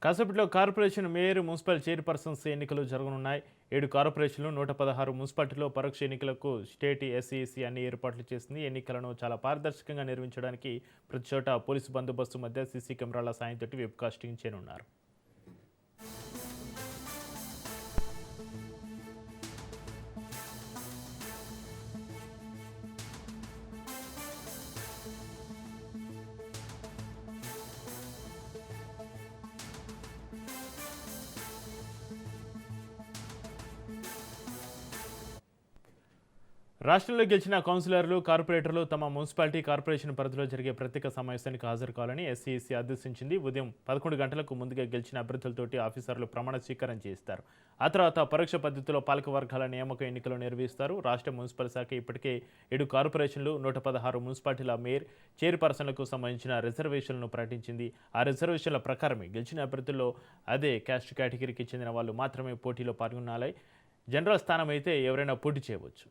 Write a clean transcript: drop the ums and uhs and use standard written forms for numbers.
కాసేపట్లో corporation mayor, municipal chairpersons ఎన్నికలు జరగనున్నాయి. 7 కార్పొరేషన్లు, 116 మున్సిపాలిటీలో పరోక్ష ఎన్నికలకు స్టేట్ ఎస్ఈసి అన్ని ఏర్పాట్లు చేసింది. ఎన్నికలను చాలా పారదర్శకంగా నిర్వహించడానికి ప్రతి చోట పోలీసు బందోబస్తు మధ్య సీసీ కెమెరాల సాయంతో వెబ్కాస్టింగ్ చేయనున్నారు. రాష్ట్రంలో గెలిచిన కౌన్సిలర్లు, కార్పొరేటర్లు తమ మున్సిపాలిటీ, కార్పొరేషన్ పరిధిలో జరిగే ప్రత్యేక సమావేశానికి హాజరు కావాలని ఎస్ఈసి ఆదేశించింది. ఉదయం 11 గంటలకు ముందుగా గెలిచిన అభ్యర్థులతోటి ఆఫీసర్లు ప్రమాణ స్వీకారం చేస్తారు. ఆ తర్వాత పరోక్ష పద్ధతిలో పాలక వర్గాల నియామక ఎన్నికలు నిర్వహిస్తారు. రాష్ట్ర మున్సిపల్ శాఖ ఇప్పటికే 7 కార్పొరేషన్లు, 116 మున్సిపాలిటీల మేయర్, చైర్పర్సన్లకు సంబంధించిన రిజర్వేషన్లను ప్రకటించింది. ఆ రిజర్వేషన్ల ప్రకారమే గెలిచిన అభ్యర్థుల్లో అదే క్యాస్ట్ కేటగిరీకి చెందిన వాళ్ళు మాత్రమే పోటీలో పాల్గొనాలి. జనరల్ స్థానం అయితే ఎవరైనా పోటీ చేయవచ్చు.